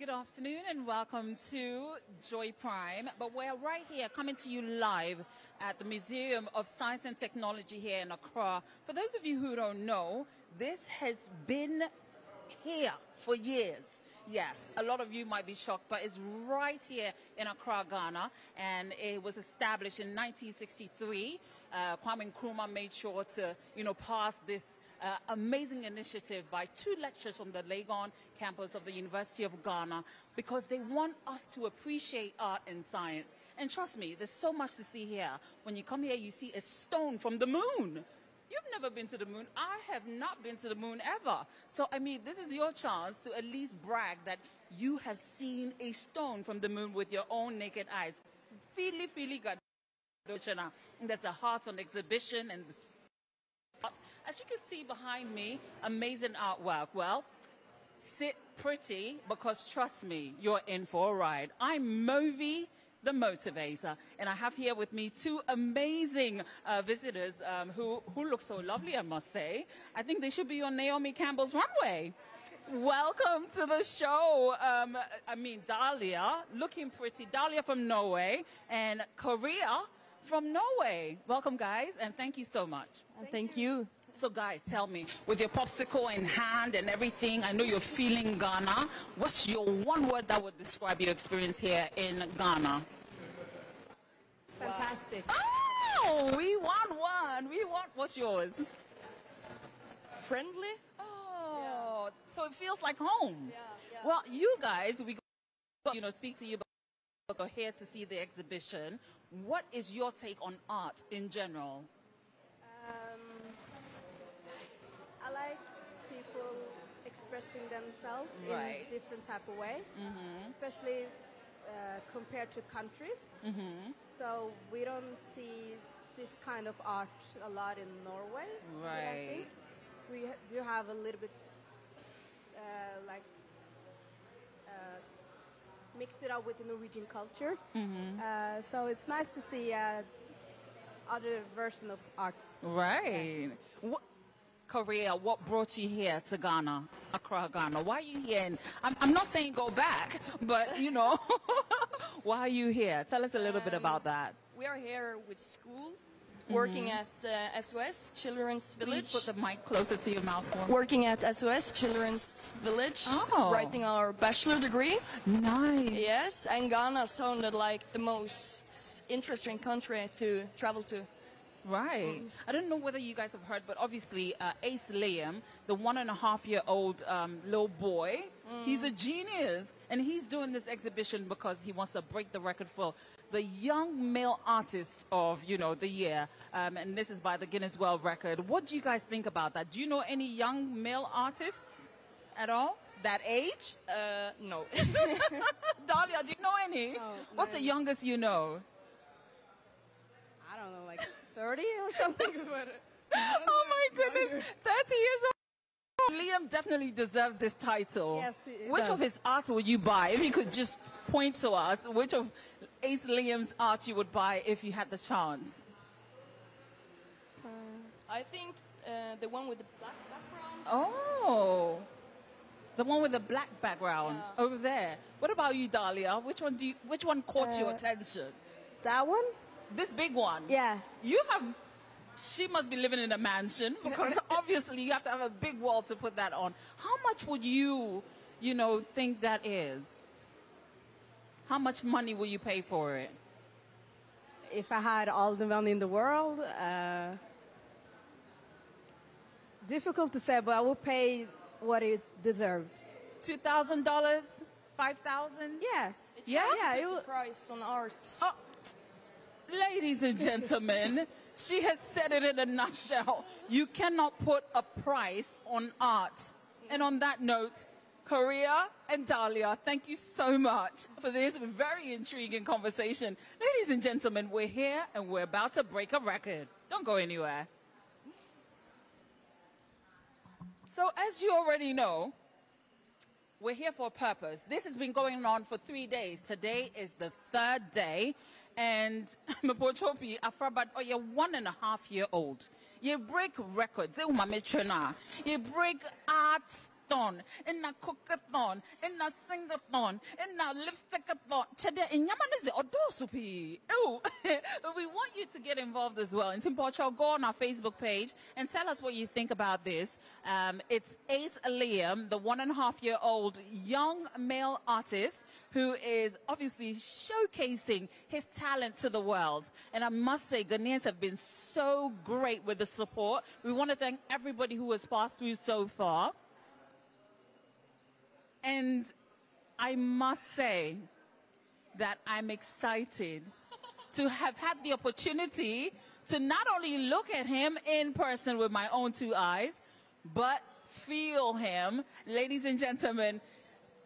Good afternoon and welcome to Joy Prime. But we're right here coming to you live at the Museum of Science and Technology here in Accra. For those of you who don't know, this has been here for years. Yes, a lot of you might be shocked, but it's right here in Accra, Ghana, and it was established in 1963. Kwame Nkrumah made sure to, pass this amazing initiative by two lecturers from the Legon campus of the University of Ghana, because they want us to appreciate art and science. And trust me, there's so much to see here. When you come here, you see a stone from the moon. You've never been to the moon. I have not been to the moon ever. So, this is your chance to at least brag that you have seen a stone from the moon with your own naked eyes. Feely good. There's a heart on exhibition, and as you can see behind me, amazing artwork. Well, sit pretty, because trust me, you're in for a ride. I'm Movi, the motivator, and I have here with me two amazing visitors who look so lovely, I must say. I think they should be on Naomi Campbell's runway. Welcome to the show. Dahlia, looking pretty. Dahlia from Norway, and Korea from Norway. Welcome, guys, and thank you so much. Thank you. So, guys, tell me, with your popsicle in hand and everything, I know you're feeling Ghana. What's your one word that would describe your experience here in Ghana? Fantastic. Oh, we won one. What's yours? Friendly. Oh, yeah. So it feels like home. Yeah. Well, you guys, we speak to you, but we're here to see the exhibition. What is your take on art in general? I like people expressing themselves in different type of way, especially compared to countries. So we don't see this kind of art a lot in Norway. Right. I think we do have a little bit mixed it up with the Norwegian culture. So it's nice to see other version of art. Right. Yeah. Korea, what brought you here to Ghana, Accra, Ghana? Why are you here? And I'm not saying go back, but, why are you here? Tell us a little bit about that. We are here with school, working at SOS, Children's Village. Please put the mic closer to your mouth. Working at SOS, Children's Village, writing our bachelor degree. Nice. Yes, and Ghana sounded like the most interesting country to travel to. Right. I don't know whether you guys have heard, but obviously Ace Liam, the 1.5-year-old little boy, he's a genius. And he's doing this exhibition because he wants to break the record for the young male artist of, the year. And this is by the Guinness World Record. What do you guys think about that? Do you know any young male artists at all? That age? No. Dahlia, do you know any? No, What's the youngest you know? I don't know, like 30 or something. Oh my goodness, 30 years old. Liam definitely deserves this title. Yes, he Which does. of his art would you buy? If you could just point to us, which of Ace Liam's art you would buy if you had the chance? I think the one with the black background. Oh, the one with the black background over there. What about you, Dahlia? Which one caught your attention? That one? This big one? Yeah. She must be living in a mansion, because obviously you have to have a big wall to put that on. How much would you, think that is? How much money will you pay for it? If I had all the money in the world, difficult to say, but I will pay what is deserved. $2,000? $5,000? Yeah. It's a price on art. Oh. Ladies and gentlemen, she has said it in a nutshell. You cannot put a price on art. And on that note, Korea and Dahlia, thank you so much for this very intriguing conversation. Ladies and gentlemen, we're here and we're about to break a record. Don't go anywhere. So as you already know, we're here for a purpose. This has been going on for 3 days. Today is the third day. And Mapochopi, Afrabat, you're 1.5-year-old. You break records. You break art makeup-a-thon, in a cook-a-thon, in a sing-a-thon, in a lipstick-a-thon. Chede, in Yamanese, odosupi. Oh, we want you to get involved as well. In Timpocho, go on our Facebook page and tell us what you think about this. It's Ace Liam, the 1.5-year-old young male artist who is obviously showcasing his talent to the world. And I must say, Ghanaians have been so great with the support. We want to thank everybody who has passed through so far. And I must say that I'm excited to have had the opportunity to not only look at him in person with my own 2 eyes, but feel him. Ladies and gentlemen,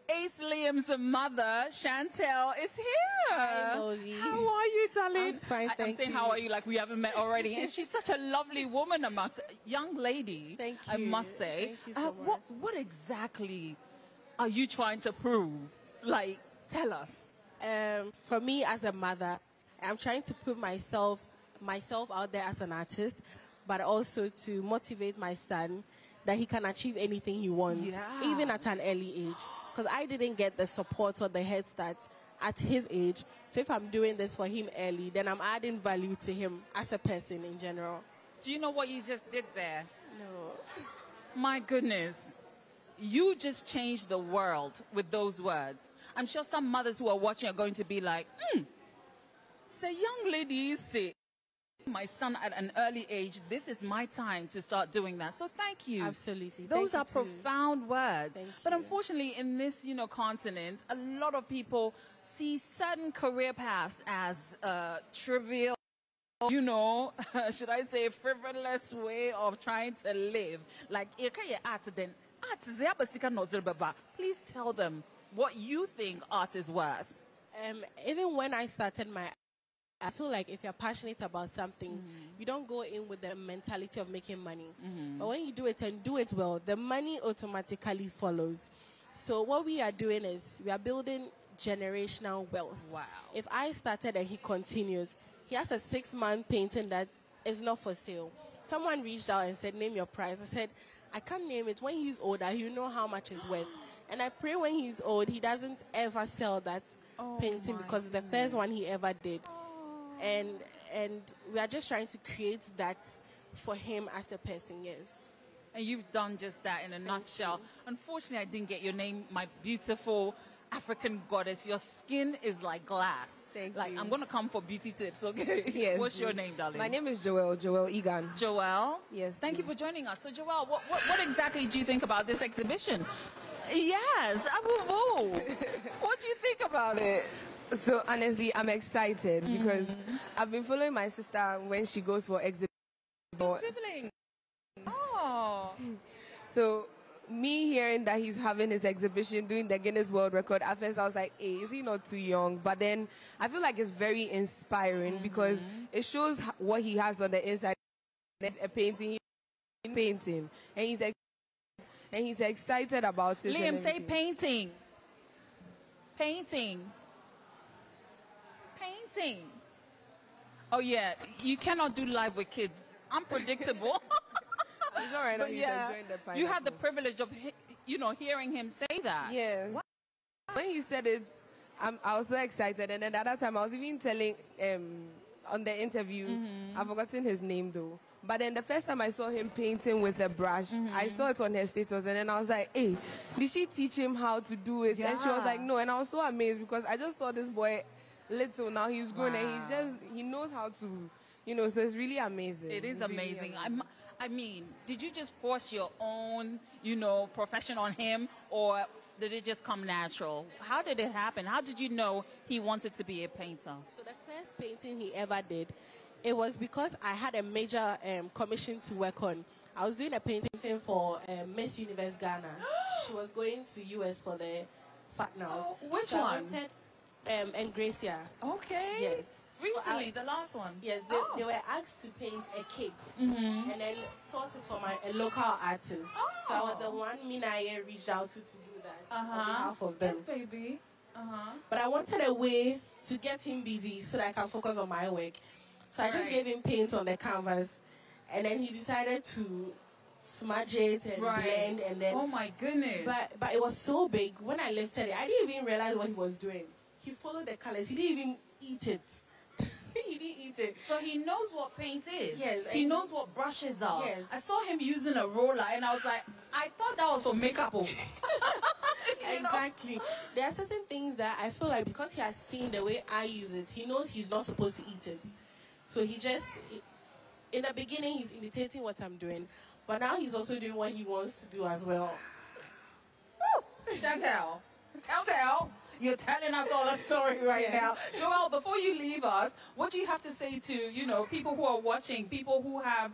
Ace Liam's mother, Chantel, is here. Hi, Movi. How are you, darling? I'm fine, thank you. I'm saying how are you like we haven't met already. And she's such a lovely woman, young lady. Thank you. I must say. Thank you so much. What exactly are you trying to prove? Like, tell us. For me as a mother, I'm trying to put myself out there as an artist, but also to motivate my son that he can achieve anything he wants, even at an early age. Because I didn't get the support or the head start at his age. So if I'm doing this for him early, then I'm adding value to him as a person in general. Do you know what you just did there? No. My goodness. You just changed the world with those words. I'm sure some mothers who are watching are going to be like, say, young lady, say, my son at an early age, this is my time to start doing that. So thank you. Absolutely. Those are profound words. Thank but you. unfortunately, in this, continent, a lot of people see certain career paths as trivial, should I say, frivolous way of trying to live. Like, please tell them what you think art is worth. Even when I started I feel like if you're passionate about something, you don't go in with the mentality of making money. But when you do it and do it well, the money automatically follows. So what we are doing is we are building generational wealth. Wow. If I started and he continues, he has a 6-month painting that is not for sale. Someone reached out and said, name your price. I said, I can't name it. When he's older, he'll know how much it's worth. And I pray when he's old, he doesn't ever sell that painting because it's the first one he ever did. And we are just trying to create that for him as a person, yes. And you've done just that in a nutshell. Unfortunately, I didn't get your name, my beautiful African goddess. Your skin is like glass. Thank you. I'm going to come for beauty tips, okay? Yes. What's your name, darling? My name is Joelle Egan. Joelle? Yes. Thank you for joining us. So, Joelle, what exactly do you think about this exhibition? Yes. What do you think about it? So honestly, I'm excited because I've been following my sister when she goes for exhibition. Sibling. Oh. So me hearing that he's having his exhibition, doing the Guinness World Record, at first I was like, hey, is he not too young? But then I feel like it's very inspiring because it shows what he has on the inside. There's a painting, and he's excited about it. Liam, say painting. Painting. Oh yeah, you cannot do live with kids. Unpredictable. It's all right. He's enjoying the pineapple. You had the privilege of, hearing him say that. Yes. Wow. When he said it, I was so excited. And then at that time, I was even telling on the interview, I've forgotten his name though. But then the first time I saw him painting with a brush, I saw it on her status, and then I was like, hey, did she teach him how to do it? Yeah. And she was like, no. And I was so amazed because I just saw this boy little, now he's grown, and he knows how to, so it's really amazing. It is it's amazing. Really I mean, did you just force your own, profession on him, or did it just come natural? How did it happen? How did you know he wanted to be a painter? So the first painting he ever did, it was because I had a major commission to work on. I was doing a painting for Miss Universe Ghana. She was going to US for the finals. Oh, which so one? I wanted, and Gracia. Okay. Yes. Recently, the last one. Yes, they were asked to paint a cape and then source it from a local artist. So I was the one Minaye reached out to do that on behalf of them. Yes, baby. But I wanted a way to get him busy so that I can focus on my work. So I just gave him paint on the canvas, and then he decided to smudge it and blend, and then. Oh my goodness! But it was so big. When I lifted it, I didn't even realize what he was doing. He followed the colors. He didn't even eat it. He didn't eat it. So he knows what paint is. Yes. He knows what brushes are. Yes. I saw him using a roller, and I was like, I thought that was for makeup. Exactly. There are certain things that I feel like because he has seen the way I use it, he knows he's not supposed to eat it. So he just, in the beginning, he's imitating what I'm doing, but now he's also doing what he wants to do as well. Chantel, tell. You're telling us all a story right now. Joelle, before you leave us, what do you have to say to, people who are watching, people who have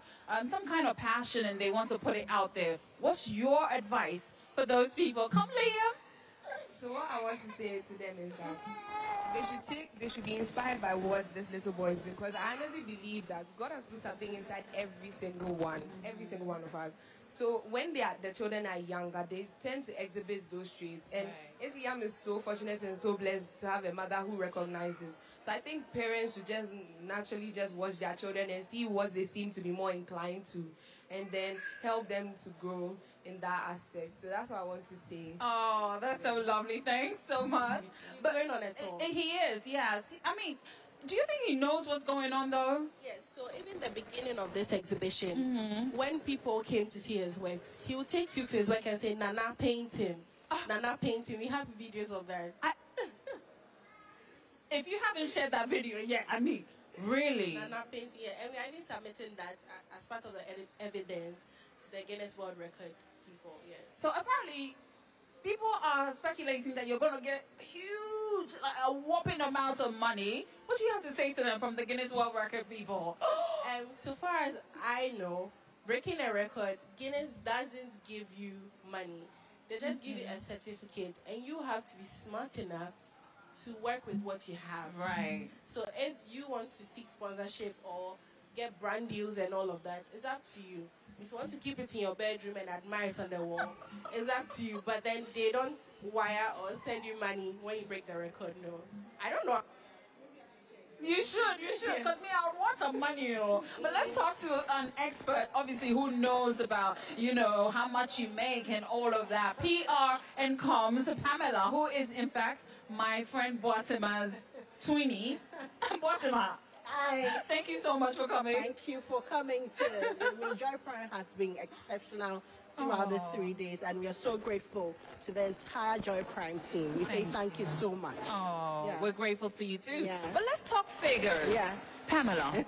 some kind of passion and they want to put it out there? What's your advice for those people? Come, Liam. So what I want to say to them is that they should be inspired by what this little boy is doing, because I honestly believe that God has put something inside every single one of us. So when the children are younger, they tend to exhibit those traits. And Isliam is so fortunate and so blessed to have a mother who recognizes. So I think parents should just naturally just watch their children and see what they seem to be more inclined to, and then help them to grow in that aspect. So that's what I want to say. Oh, that's so lovely. Thanks so much. He's going on a tour. He is, yes. I mean, do you think he knows what's going on, though? Yes, so even the beginning of this exhibition, when people came to see his works, he will take you to his work and say, Nana painting. Nana painting. We have videos of that. If you haven't shared that video yet, I mean, really? Nana painting, yeah. And we are even submitting that as part of the evidence to the Guinness World Record people, yeah. So apparently, people are speculating that you're going to get huge, like a whopping amount of money. What do you have to say to them from the Guinness World Record people? So far as I know, breaking a record, Guinness doesn't give you money. They just give you a certificate, and you have to be smart enough to work with what you have. Right. So if you want to seek sponsorship or get brand deals and all of that, it's up to you. If you want to keep it in your bedroom and admire it on the wall, it's up to you. But then they don't wire or send you money when you break the record, no. I don't know. You should, because me, I would want some money. But let's talk to an expert, obviously, who knows about, how much you make and all of that. PR and comms, Pamela, who is, in fact, my friend Boatima's twinnie. Boatima. Hi. Thank you so much for coming. Thank you for coming. Joy Prime has been exceptional throughout the 3 days, and we are so grateful to the entire Joy Prime team. We say thank you so much. Oh, Yeah. we're grateful to you too. Yeah. But let's talk figures. Yeah. Pamela,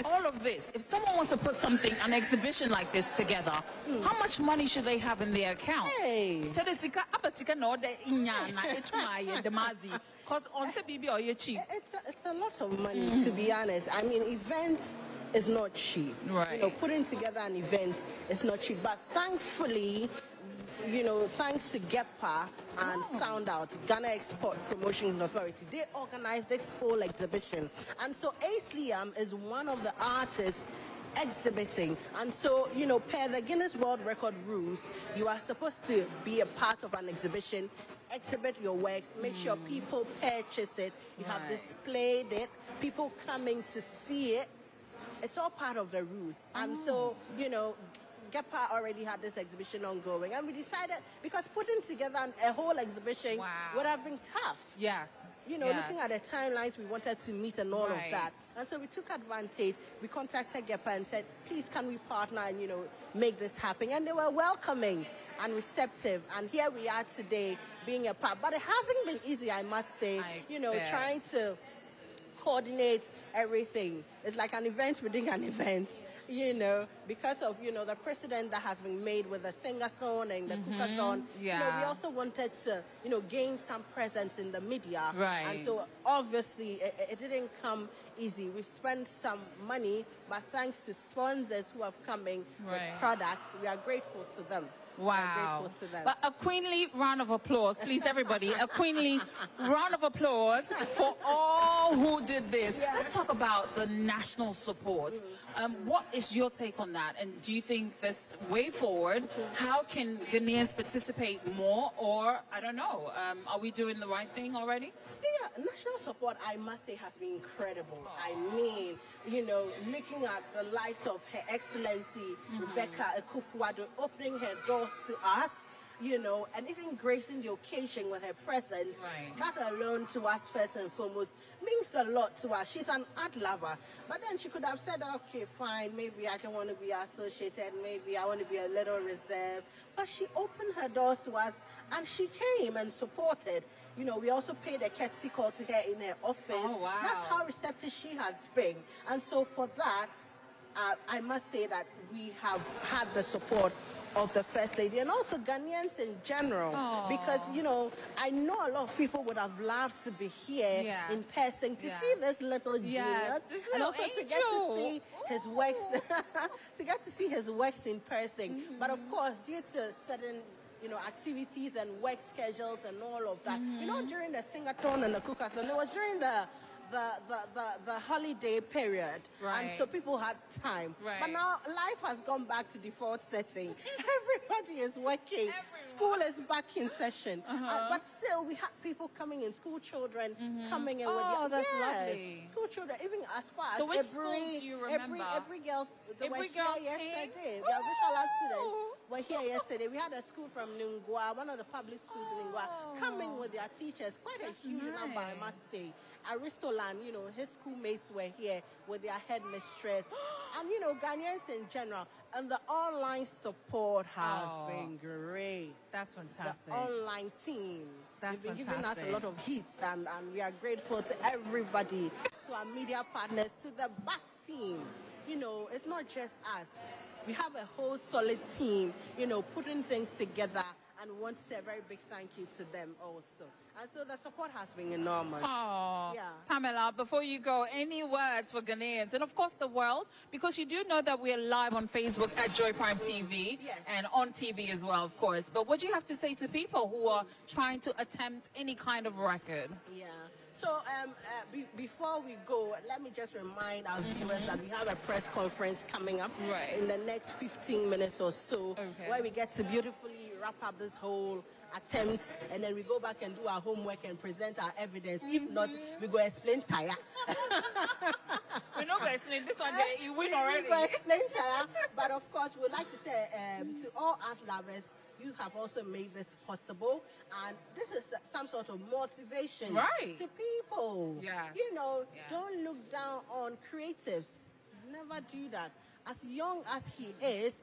all of this, if someone wants to put an exhibition like this together, how much money should they have in their account? Hey. Because on the BB or you cheap. It's a lot of money, to be honest. I mean, events is not cheap. Right. Putting together an event is not cheap. But thankfully, thanks to GEPA and Sound Out, Ghana Export Promotion Authority, they organized this whole exhibition. And so Ace Liam is one of the artists exhibiting. And so, per the Guinness World Record rules, you are supposed to be a part of an exhibition, exhibit your works, make sure people purchase it, you have displayed it, people coming to see it. It's all part of the rules. And so, GEPA already had this exhibition ongoing, and we decided, because putting together a whole exhibition would have been tough. Yes. Looking at the timelines we wanted to meet and all of that. And so we took advantage. We contacted GEPA and said, please, can we partner and, make this happen? And they were welcoming and receptive. And here we are today being a part. But it hasn't been easy, I must say, trying to coordinate everything. It's like an event within an event. Because of, the precedent that has been made with the sing-a-thon and the cook-a-thon. We also wanted to, gain some presence in the media. Right. And so, obviously, it didn't come easy. We spent some money, but thanks to sponsors who have come in with products, we are grateful to them. Wow. But a queenly round of applause, please, everybody. A queenly round of applause for all who did this. Let's talk about the national support. What is your take on on that? And do you think this way forward, how can Ghanaians participate more? Or, I don't know, are we doing the right thing already? Yeah, national support, I must say, has been incredible. I mean, you know, looking at the likes of Her Excellency Rebecca Akufo-Addo opening her doors to us, you know, and even gracing the occasion with her presence, that alone to us first and foremost means a lot to us. She's an art lover, but then she could have said, okay, fine, maybe I don't want to be associated, maybe I want to be a little reserved, but she opened her doors to us and she came and supported. You know, we also paid a courtesy call to her in her office. Oh, wow. That's how receptive she has been. And so for that, I must say that we have had the support of the First Lady and also Ghanaians in general. Aww. Because, you know, I know a lot of people would have loved to be here in person to see this little genius and also to get to see his works, to get to see his works in person. But of course, due to certain, you know, activities and work schedules and all of that, you know, during the sing-a-thon and the cook-a-thon, it was during the holiday period, and so people had time. But now life has gone back to default setting. Everybody is working. School is back in session, but still we had people coming in, school children coming in with their lovely. School children, even as far as which schools do you remember? Every girl, they were here yesterday. Came? The Arishala students were here yesterday. We had a school from Nungwa, one of the public schools in Nungwa, coming with their teachers. Quite a huge number, I must say. Aristolan, you know, his schoolmates were here with their headmistress. And, you know, Ghanaians in general. And the online support has been great. That's fantastic. The online team. That's They've been fantastic. giving us a lot of hits, and we are grateful to everybody, to our media partners, to the back team. You know, it's not just us. We have a whole solid team, you know, putting things together, and we want to say a very big thank you to them also. And so the support has been enormous. Oh, yeah. Pamela, before you go, any words for Ghanaians and of course the world, because you do know that we are live on Facebook at Joy Prime TV and on TV as well, of course. But what do you have to say to people who are trying to attempt any kind of record? Yeah. So before we go, let me just remind our viewers that we have a press conference coming up in the next 15 minutes or so, where we get to beautifully wrap up this whole attempt, and then we go back and do our homework and present our evidence. If not, we go explain tire. We're not going to explain this one day. You win already. We go explain tire. But of course, we'd like to say to all art lovers, you have also made this possible, and this is some sort of motivation to people. You know, don't look down on creatives. Never do that. As young as he is,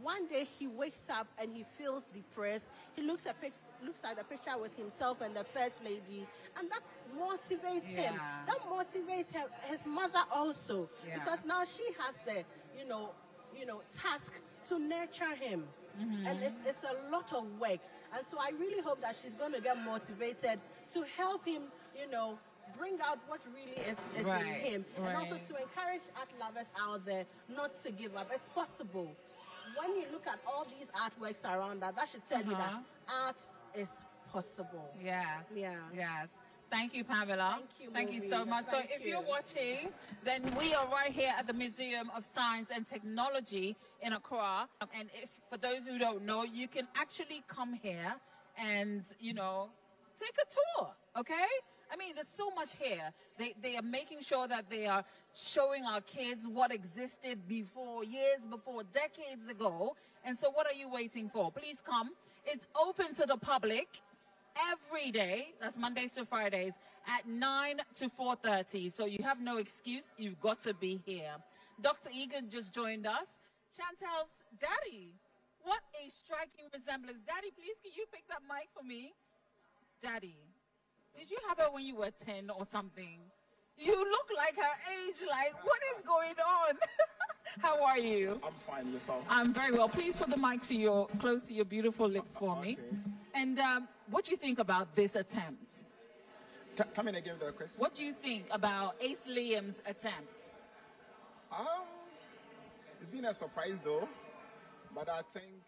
one day he wakes up and he feels depressed. He looks at the picture with himself and the First Lady, and that motivates him. That motivates his mother also, because now she has the, you know, task to nurture him. And it's a lot of work. And so I really hope that she's going to get motivated to help him, you know, bring out what really is in him. And also to encourage art lovers out there not to give up. It's possible. When you look at all these artworks around that should tell you that art is possible. Yes. Yeah. Yes. Thank you, Pamela. Thank you, you so much. Thank so if you. you're watching, then we are right here at the Museum of Science and Technology in Accra. And if, for those who don't know, you can actually come here and, you know, take a tour, okay? I mean, there's so much here. They are making sure that they are showing our kids what existed before, years before, decades ago. And so what are you waiting for? Please come. It's open to the public every day, that's Mondays to Fridays, at 9 to 4:30. So you have no excuse. You've got to be here. Dr. Egan just joined us. Chantel's daddy. What a striking resemblance. Daddy, please, can you pick that mic for me? Daddy, did you have her when you were 10 or something? You look like her age. Like, what is going on? How are you? I'm fine, yourself? I'm very well. Please put the mic to close to your beautiful lips for me. And what do you think about this attempt? Come in again with the question. What do you think about Ace Liam's attempt? It's been a surprise though, but I think...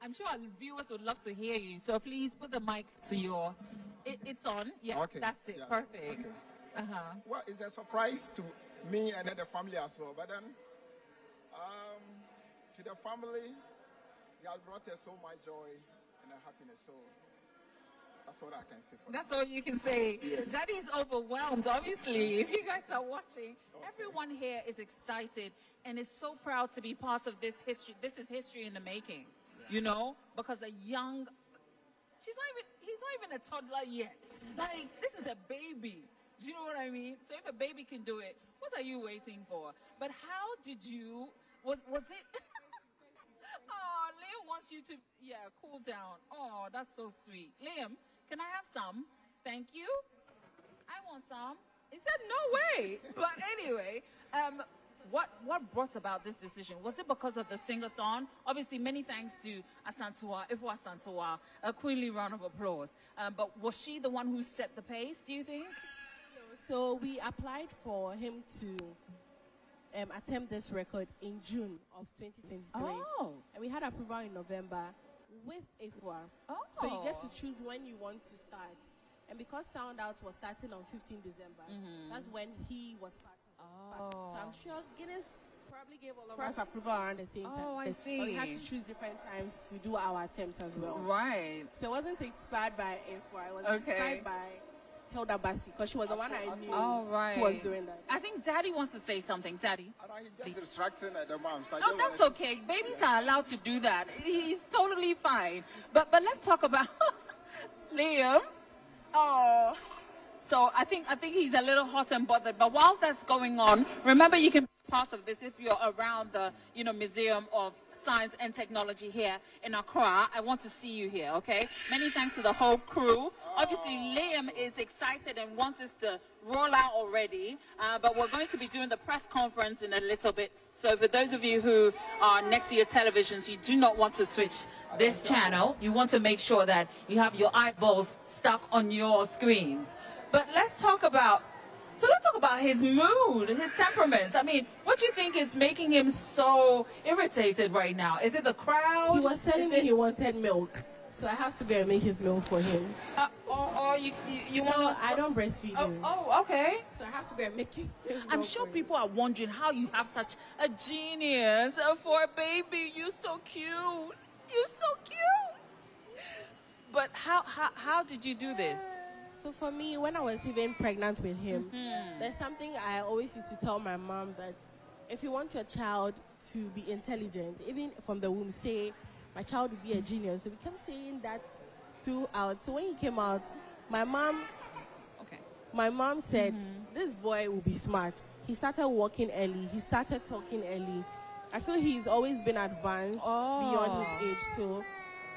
I'm sure our viewers would love to hear you, so please put the mic to your... It's on. Yeah, okay. That's it. Yeah. Perfect. Okay. Well, it's a surprise to me and then the family as well, but then to the family, he has brought us so much joy and happiness. So that's all I can say for That's all you can say. Yes. Daddy's overwhelmed, obviously. If you guys are watching, everyone here is excited and is so proud to be part of this history. This is history in the making, you know, because he's not even a toddler yet. Like, this is a baby. Do you know what I mean? So if a baby can do it, what are you waiting for? But how did you, was it? Oh, Liam wants you to, cool down. Oh, that's so sweet. Liam, can I have some? Thank you. I want some. He said, no way. But anyway, what brought about this decision? Was it because of the sing-a-thon? Obviously, many thanks to Asantua, Ifwa Asantua, a queenly round of applause. But was she the one who set the pace, do you think? So we applied for him to attempt this record in June of 2023. Oh. And we had approval in November with Ifwa. Oh. So you get to choose when you want to start. And because Sound Out was starting on 15 December, that's when he was part of it. So I'm sure Guinness probably gave all of us approval around the same time. Oh, I see. But we had to choose different times to do our attempt as well. Right. So it wasn't inspired by Ifwa. It was inspired by Hilda Bassi, because she was the one I knew who was doing that. I think Daddy wants to say something. Daddy? He's just distracting the mom. So That's okay. Babies are allowed to do that. He's totally fine. But let's talk about Liam. Oh. So I think he's a little hot and bothered. But while that's going on, remember you can be part of this if you're around the Museum of Science and Technology here in Accra. I want to see you here, okay? Many thanks to the whole crew. Obviously, Liam is excited and wants us to roll out already, but we're going to be doing the press conference in a little bit. So for those of you who are next to your televisions, you do not want to switch this channel. You want to make sure that you have your eyeballs stuck on your screens. But let's talk about his mood, his temperaments. I mean, what do you think is making him so irritated right now? Is it the crowd? He was telling me he wanted milk, so I have to go and make his milk for him. Or you want? No, I don't breastfeed him. Oh, okay. So I have to go and make him. I'm sure people are wondering how you have such a genius for a baby. You're so cute. You're so cute. But how did you do this? So for me, when I was even pregnant with him, there's something I always used to tell my mom, that if you want your child to be intelligent, even from the womb, say, my child will be a genius. So we kept saying that throughout. So when he came out, my mom said, this boy will be smart. He started walking early. He started talking early. I feel he's always been advanced beyond his age. So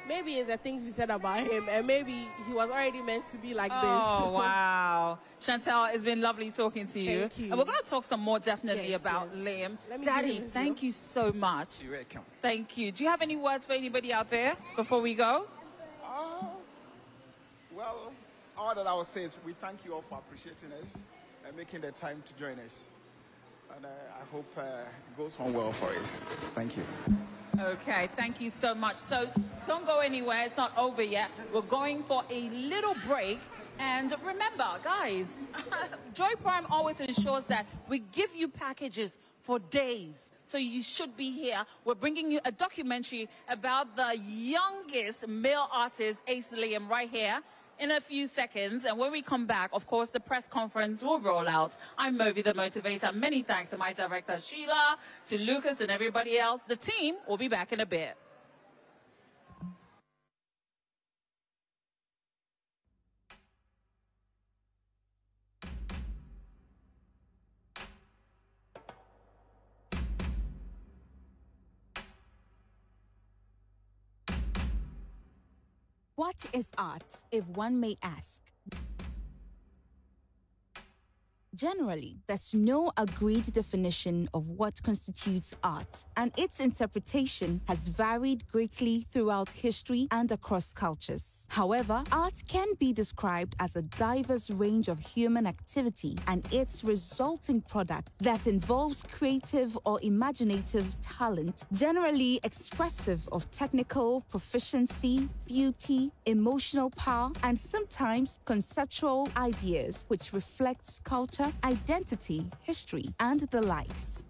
maybe it's the things we said about him, and maybe he was already meant to be like this. Oh, wow. Chantel, it's been lovely talking to you. Thank you. And we're going to talk some more definitely about Liam. Daddy, thank you so much. You're welcome. Thank you. Do you have any words for anybody out there before we go? Well, all that I will say is we thank you all for appreciating us and making the time to join us. And I hope it goes on well for us. Thank you. Okay, thank you so much. So don't go anywhere. It's not over yet. We're going for a little break. And remember, guys, Joy Prime always ensures that we give you packages for days. So you should be here. We're bringing you a documentary about the youngest male artist, Ace Liam, right here in a few seconds. And when we come back, of course, the press conference will roll out. I'm Movi the Motivator. Many thanks to my director, Sheila, to Lucas and everybody else. The team will be back in a bit. What is art, if one may ask? Generally, there's no agreed definition of what constitutes art, and its interpretation has varied greatly throughout history and across cultures. However, art can be described as a diverse range of human activity and its resulting product that involves creative or imaginative talent, generally expressive of technical proficiency, beauty, emotional power, and sometimes conceptual ideas, which reflects culture, identity, history, and the likes.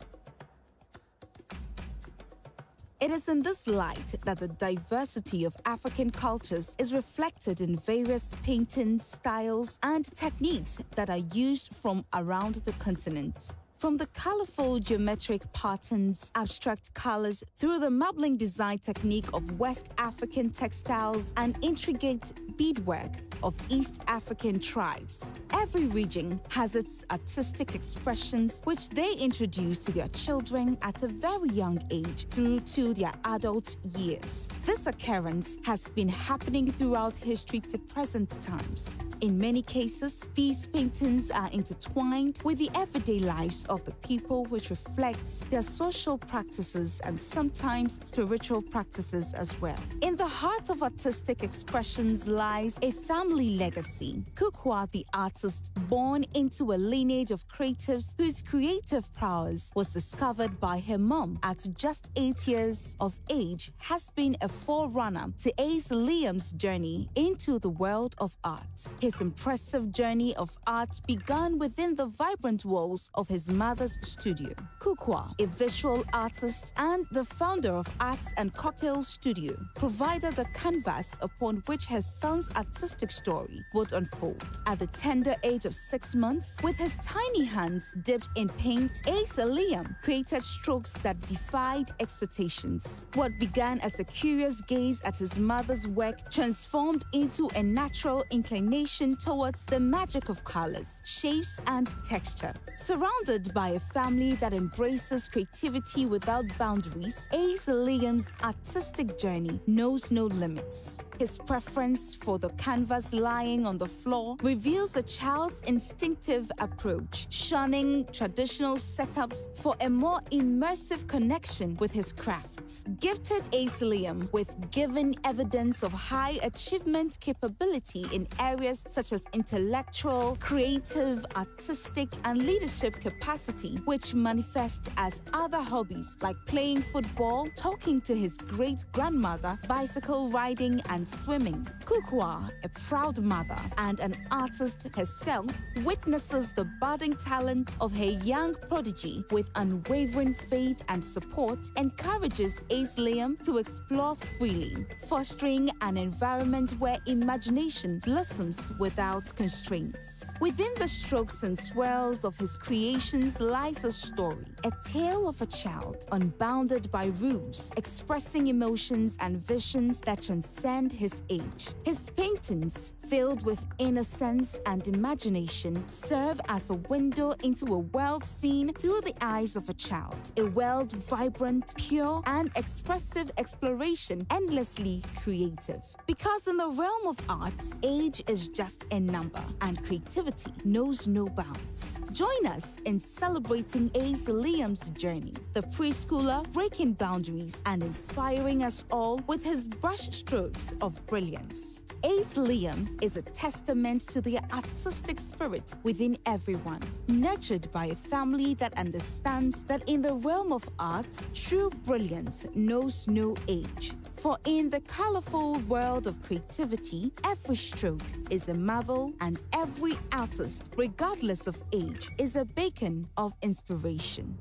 It is in this light that the diversity of African cultures is reflected in various painting styles and techniques that are used from around the continent. From the colorful geometric patterns, abstract colors, through the marbling design technique of West African textiles and intricate beadwork of East African tribes. Every region has its artistic expressions which they introduce to their children at a very young age through to their adult years. This occurrence has been happening throughout history to present times. In many cases, these paintings are intertwined with the everyday lives of the people, which reflects their social practices and sometimes spiritual practices as well. In the heart of artistic expressions lies a family legacy. Kukwa, the artist, born into a lineage of creatives whose creative prowess was discovered by her mom at just 8 years of age, has been a forerunner to Ace Liam's journey into the world of art. His impressive journey of art began within the vibrant walls of his mother's studio. Kukwa, a visual artist and the founder of Arts and Cocktail Studio, provided the canvas upon which her son's artistic story would unfold. At the tender age of 6 months, with his tiny hands dipped in paint, Ace Liam created strokes that defied expectations. What began as a curious gaze at his mother's work transformed into a natural inclination towards the magic of colors, shapes, and texture. Surrounded by a family that embraces creativity without boundaries, Ace Liam's artistic journey knows no limits. His preference for the canvas lying on the floor reveals a child's instinctive approach, shunning traditional setups for a more immersive connection with his craft. Gifted Ace Liam with given evidence of high achievement capability in areas such as intellectual, creative, artistic, and leadership capacity, which manifest as other hobbies like playing football, talking to his great-grandmother, bicycle riding, and swimming. Kukwa, a proud mother and an artist herself, witnesses the budding talent of her young prodigy with unwavering faith and support, encourages Ace Liam to explore freely, fostering an environment where imagination blossoms without constraints. Within the strokes and swirls of his creations lies a story, a tale of a child unbounded by rules, expressing emotions and visions that transcend his age. His paintings, filled with innocence and imagination, serve as a window into a world seen through the eyes of a child, a world vibrant, pure, and expressive exploration, endlessly creative. Because in the realm of art, age is just a number, and creativity knows no bounds. Join us in celebrating Ace Liam's journey, the preschooler breaking boundaries and inspiring us all with his brush strokes of brilliance. Ace Liam is a testament to the artistic spirit within everyone, nurtured by a family that understands that in the realm of art, true brilliance knows no age. For in the colorful world of creativity, every stroke is a marvel and every artist, regardless of age, is a beacon of inspiration.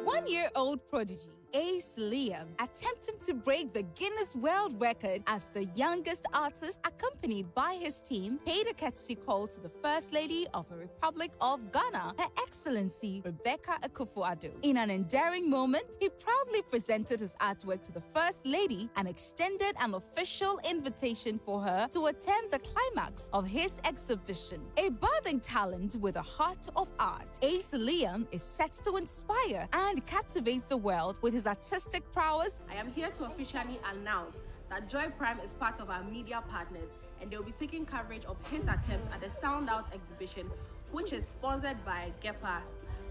One-year-old prodigy Ace Liam attempting to break the Guinness World Record as the youngest artist, accompanied by his team, paid a courtesy call to the First Lady of the Republic of Ghana, Her Excellency Rebecca Akufo-Addo. In an endearing moment, he proudly presented his artwork to the First Lady and extended an official invitation for her to attend the climax of his exhibition. A budding talent with a heart of art, Ace Liam is set to inspire and captivate the world with his artistic prowess. I am here to officially announce that Joy Prime is part of our media partners, and they'll be taking coverage of his attempt at the Sound Out exhibition, which is sponsored by GEPA,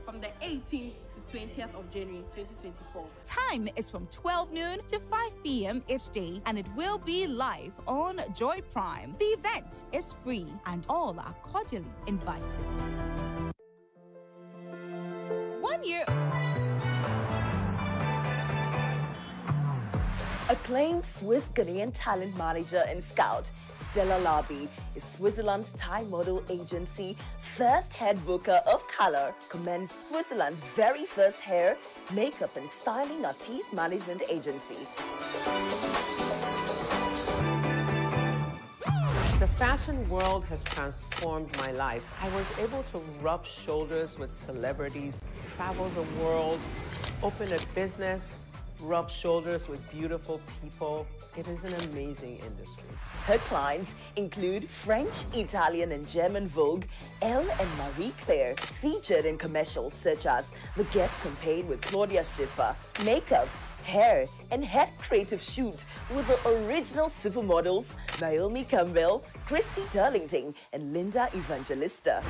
from the 18th to 20th of January 2024. Time is from 12 noon to 5 p.m. each day, and it will be live on Joy Prime. The event is free, and all are cordially invited. 1 year... Acclaimed Swiss Ghanaian talent manager and scout, Stella Labi is Switzerland's Thai model agency first head booker of color, commenced Switzerland's very first hair, makeup and styling artiste management agency. The fashion world has transformed my life. I was able to rub shoulders with celebrities, travel the world, open a business, rub shoulders with beautiful people. It is an amazing industry. Her clients include French, Italian, and German Vogue, Elle and Marie Claire, featured in commercials such as The Guest campaign with Claudia Schiffer, makeup, hair, and head creative shoot with the original supermodels Naomi Campbell, Christy Darlington, and Linda Evangelista.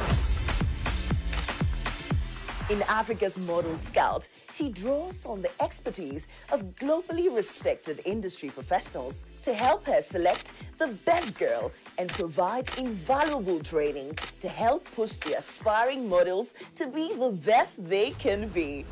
In Africa's Model Scout, she draws on the expertise of globally respected industry professionals to help her select the best girl and provide invaluable training to help push the aspiring models to be the best they can be.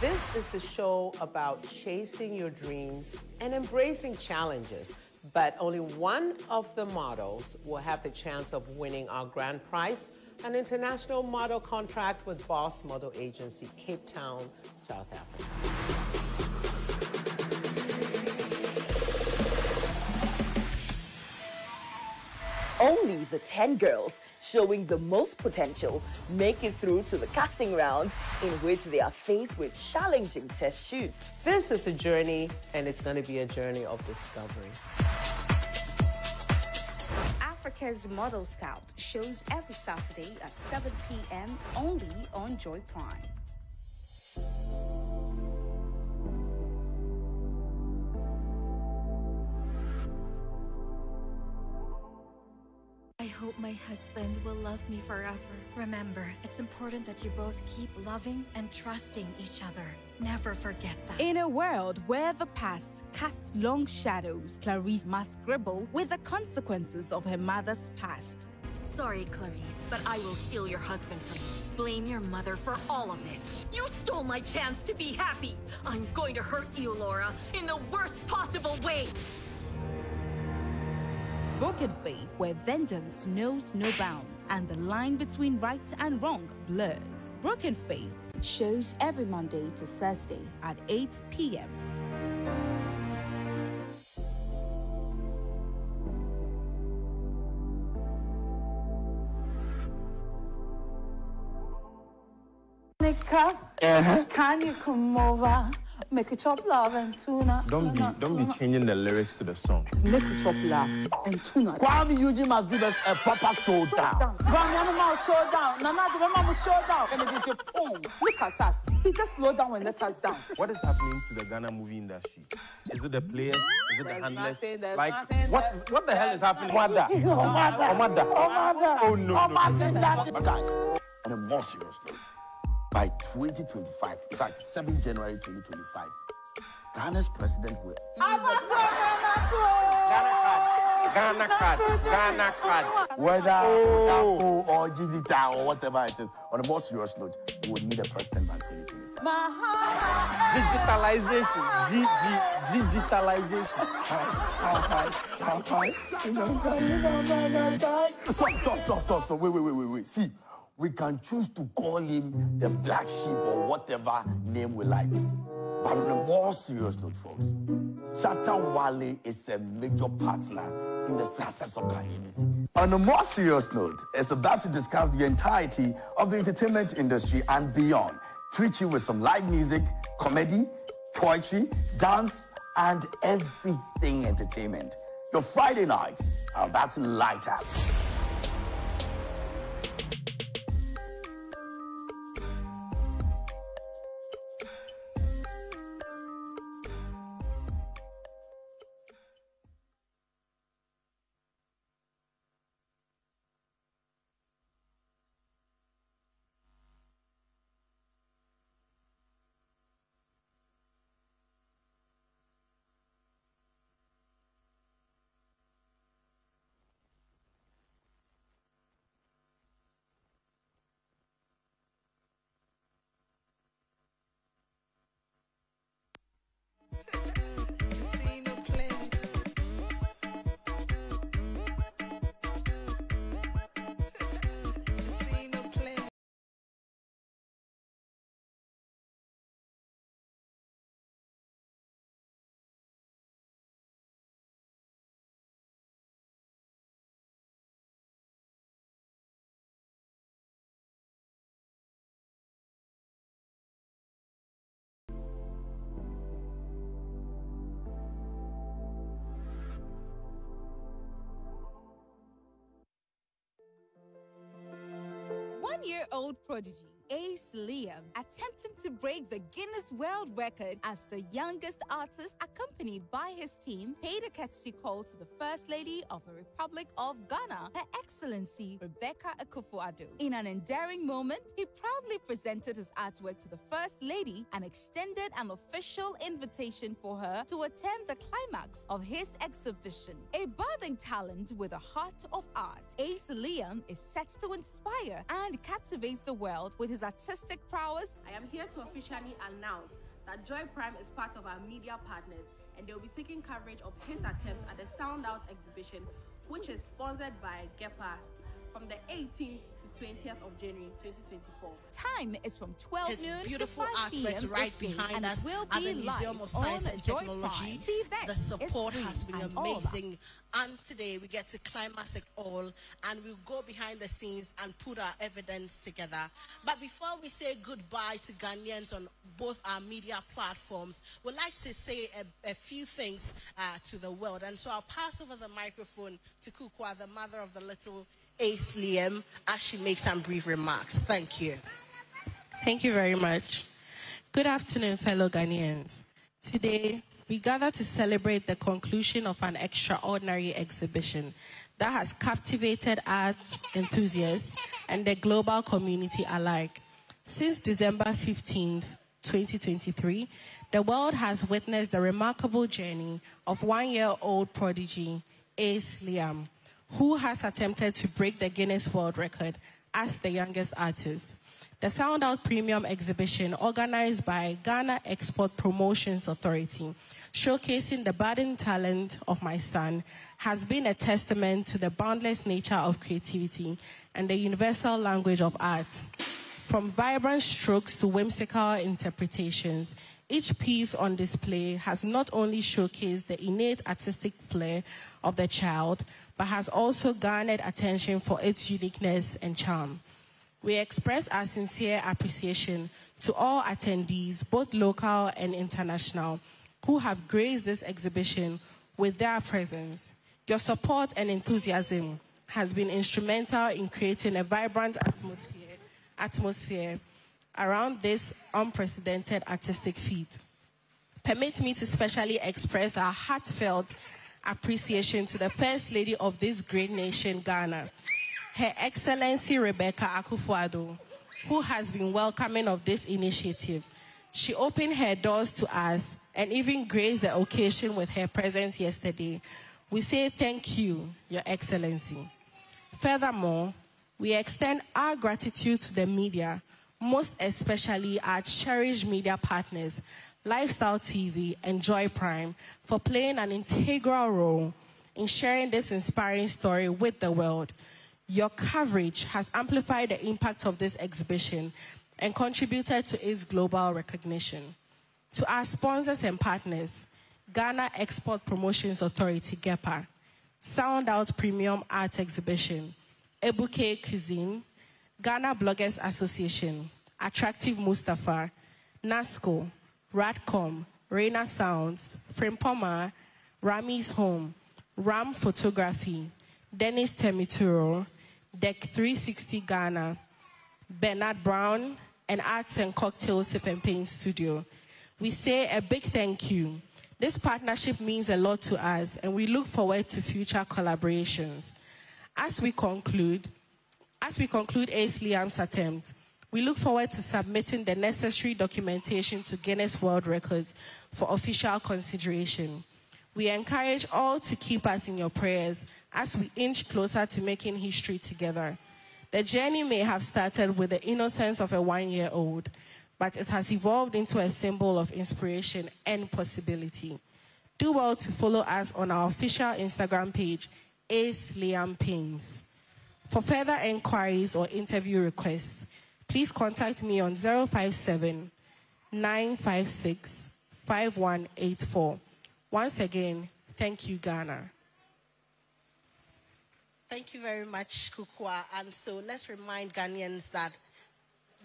This is a show about chasing your dreams and embracing challenges, but only one of the models will have the chance of winning our grand prize, an international model contract with Boss Model Agency, Cape Town, South Africa. Only the 10 girls showing the most potential make it through to the casting round, in which they are faced with challenging test shoots. This is a journey, and it's going to be a journey of discovery. Africa's Model Scout shows every Saturday at 7 p.m. only on Joy Prime. I hope my husband will love me forever. Remember, it's important that you both keep loving and trusting each other. Never forget that. In a world where the past casts long shadows, Clarice must grapple with the consequences of her mother's past. Sorry, Clarice, but I will steal your husband from you. Blame your mother for all of this. You stole my chance to be happy. I'm going to hurt you, Laura, in the worst possible way. Broken Faith, where vengeance knows no bounds and the line between right and wrong blurs. Broken Faith shows every Monday to Thursday at 8 p.m. Can you come over? Make it chop love and tuna. Don't be changing the lyrics to the song. Make it chop love and tuna. Kwame Eugene must give us a proper showdown. Kwame showdown. Nana, the mama showdown. And it is your poem. Look at us. He just slowed down and let us down. What is happening to the Ghana movie industry? Is it the players? Is it the handlers? Like, what the hell is happening? Omada. Oh no. But guys, on a more serious note, by 2025, in fact, 7 January 2025, Ghana's president will... Ghana card. Whether Apple or digital or whatever it is, on a more serious note, we will need a president by 2025. Digitalization. Stop. Wait. See, we can choose to call him the black sheep or whatever name we like. But on a more serious note, folks, Shatta Wale is a major partner in the success of Guinness. On a more serious note, it's about to discuss the entirety of the entertainment industry and beyond. Treat you with some live music, comedy, poetry, dance, and everything entertainment. Your Friday nights are about to light up. one-year-old prodigy, Ace Liam, attempting to break the Guinness World Record as the youngest artist, accompanied by his team, paid a courtesy call to the First Lady of the Republic of Ghana, Her Excellency Rebecca Akufo-Addo. In an endearing moment, he proudly presented his artwork to the First Lady and extended an official invitation for her to attend the climax of his exhibition. A budding talent with a heart of art, Ace Liam is set to inspire and captivates the world with his artistic prowess. I am here to officially announce that Joy Prime is part of our media partners, and they'll be taking coverage of his attempt at the Sound Out exhibition, which is sponsored by GEPA, from the 18th to 20th of January 2024. Time is from 12 His noon beautiful to 5 p.m. artwork right behind us at the Museum of Science and Technology. The support has been amazing, and today we get to climax it all, and we'll go behind the scenes and put our evidence together. But before we say goodbye to Ghanaians on both our media platforms, we'd like to say a few things to the world. And so I'll pass over the microphone to Kukwa, the mother of the little Ace Liam, as she makes some brief remarks. Thank you. Thank you very much. Good afternoon, fellow Ghanaians. Today, we gather to celebrate the conclusion of an extraordinary exhibition that has captivated art enthusiasts and the global community alike. Since December 15, 2023, the world has witnessed the remarkable journey of one-year-old prodigy Ace Liam, who has attempted to break the Guinness World Record as the youngest artist. The Sound Out Premium exhibition, organized by Ghana Export Promotions Authority, showcasing the budding talent of my son, has been a testament to the boundless nature of creativity and the universal language of art. From vibrant strokes to whimsical interpretations, each piece on display has not only showcased the innate artistic flair of the child, but has also garnered attention for its uniqueness and charm. We express our sincere appreciation to all attendees, both local and international, who have graced this exhibition with their presence. Your support and enthusiasm has been instrumental in creating a vibrant atmosphere around this unprecedented artistic feat. Permit me to specially express our heartfelt appreciation to the First Lady of this great nation, Ghana, Her Excellency Rebecca Akufo-Addo, who has been welcoming of this initiative. She opened her doors to us and even graced the occasion with her presence yesterday. We say thank you, Your Excellency. Furthermore, we extend our gratitude to the media, most especially our cherished media partners, Lifestyle TV and Joy Prime, for playing an integral role in sharing this inspiring story with the world. Your coverage has amplified the impact of this exhibition and contributed to its global recognition. To our sponsors and partners, Ghana Export Promotions Authority, GEPA, Sound Out Premium Art Exhibition, Ebuke Cuisine, Ghana Bloggers Association, Attractive Mustafa, NASCO, Radcom, Reina Sounds, Frimpoma, Rami's Home, Ram Photography, Dennis Temituro, Deck 360 Ghana, Bernard Brown, and Arts and Cocktail Sip and Paint Studio. We say a big thank you. This partnership means a lot to us, and we look forward to future collaborations. As we conclude Ace Liam's attempt, we look forward to submitting the necessary documentation to Guinness World Records for official consideration. We encourage all to keep us in your prayers as we inch closer to making history together. The journey may have started with the innocence of a one-year-old, but it has evolved into a symbol of inspiration and possibility. Do well to follow us on our official Instagram page, Ace Liam Pains. For further inquiries or interview requests, please contact me on 057-956-5184. Once again, thank you, Ghana. Thank you very much, Kukwa. And so let's remind Ghanaians that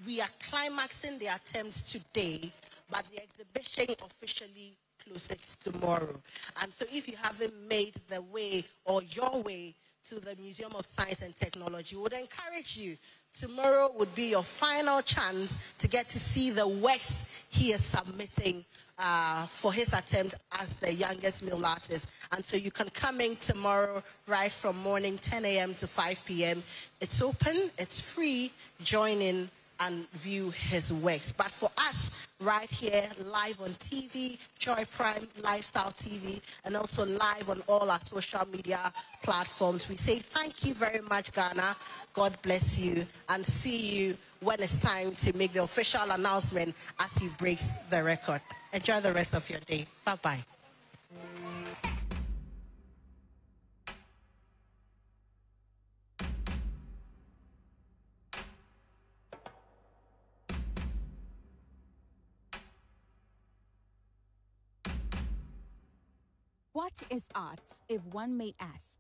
we are climaxing the attempts today, but the exhibition officially closes tomorrow. And so if you haven't made the way or your way to the Museum of Science and Technology. We would encourage you. Tomorrow would be your final chance to get to see the works he is submitting for his attempt as the youngest male artist. And so you can come in tomorrow right from morning 10 a.m. to 5 p.m. It's open, it's free. Join in and view his works. But for us, right here, live on TV, Joy Prime Lifestyle TV, and also live on all our social media platforms, we say thank you very much, Ghana. God bless you, and see you when it's time to make the official announcement as he breaks the record. Enjoy the rest of your day. Bye-bye. What is art, if one may ask?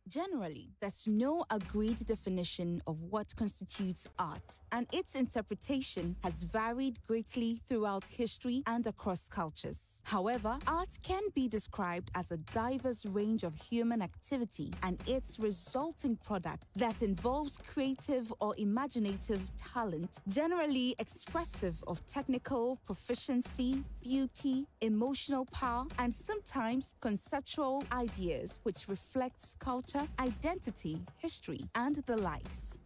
Generally, there's no agreed definition of what constitutes art, and its interpretation has varied greatly throughout history and across cultures. However, art can be described as a diverse range of human activity and its resulting product that involves creative or imaginative talent, generally expressive of technical proficiency, beauty, emotional power, and sometimes conceptual ideas which reflects culture, identity, history, and the likes.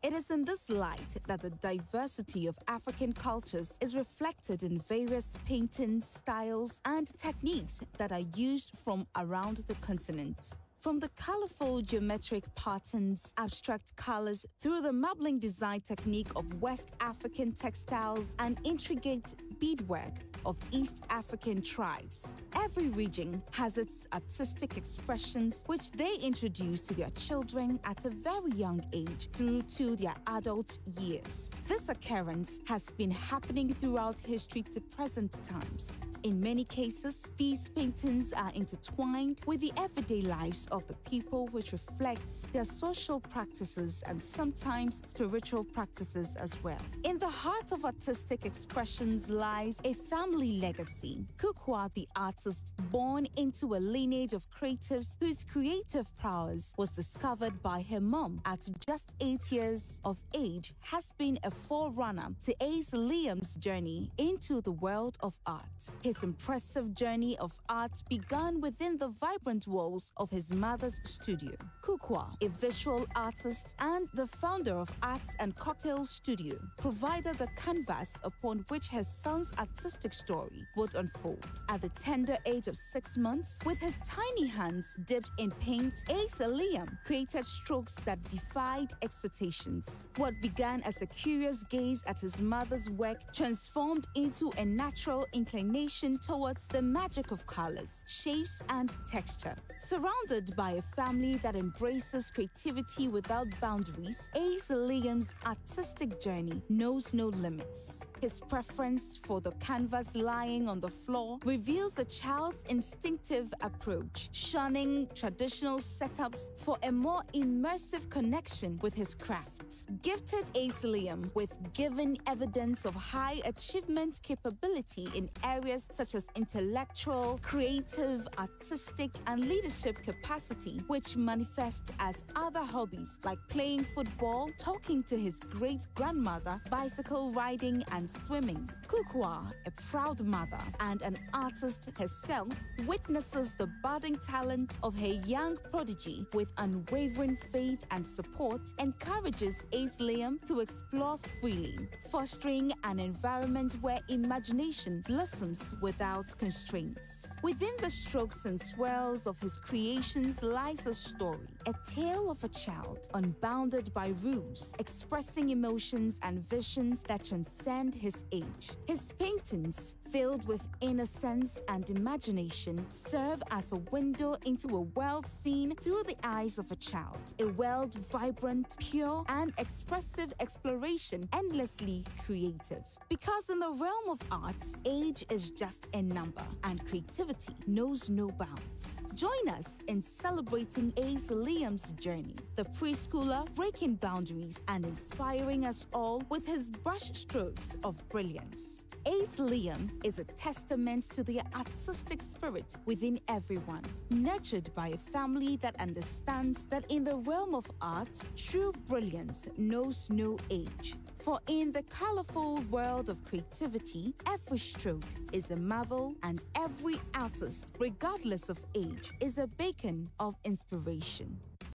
It is in this light that the diversity of African cultures is reflected in various painting styles and techniques that are used from around the continent. From the colorful geometric patterns, abstract colors, through the marbling design technique of West African textiles and intricate beadwork of East African tribes. Every region has its artistic expressions which they introduce to their children at a very young age through to their adult years. This occurrence has been happening throughout history to present times. In many cases, these paintings are intertwined with the everyday lives of the people, which reflects their social practices and sometimes spiritual practices as well. In the heart of artistic expressions lies a family legacy. Kukwa, the artist, born into a lineage of creatives whose creative prowess was discovered by her mom at just 8 years of age, has been a forerunner to Ace Liam's journey into the world of art. His impressive journey of art began within the vibrant walls of his mother's studio. Kukwa, a visual artist and the founder of Arts and Cocktail Studio, provided the canvas upon which her son's artistic story would unfold. At the tender age of 6 months, with his tiny hands dipped in paint, Ace Liam created strokes that defied expectations. What began as a curious gaze at his mother's work transformed into a natural inclination towards the magic of colors, shapes, and texture. Surrounded by a family that embraces creativity without boundaries, Ace Liam's artistic journey knows no limits. His preference for the canvas lying on the floor reveals a child's instinctive approach, shunning traditional setups for a more immersive connection with his craft. Gifted Ace Liam with given evidence of high achievement capability in areas such as intellectual, creative, artistic, and leadership capacity, which manifest as other hobbies like playing football, talking to his great-grandmother, bicycle riding, and swimming. Kukwa, a proud mother and an artist herself, witnesses the budding talent of her young prodigy with unwavering faith and support, encourages Ace Liam to explore freely, fostering an environment where imagination blossoms without constraints. Within the strokes and swirls of his creations lies a story, a tale of a child unbounded by rules, expressing emotions and visions that transcend his age. His paintings, filled with innocence and imagination, serve as a window into a world seen through the eyes of a child. A world vibrant, pure, and expressive exploration, endlessly creative. Because in the realm of art, age is just a number, and creativity knows no bounds. Join us in celebrating Ace Liam's journey, the preschooler breaking boundaries and inspiring us all with his brush strokes of brilliance. Ace Liam is a testament to the artistic spirit within everyone, nurtured by a family that understands that in the realm of art, true brilliance knows no age. For in the colorful world of creativity, every stroke is a marvel and every artist, regardless of age, is a beacon of inspiration.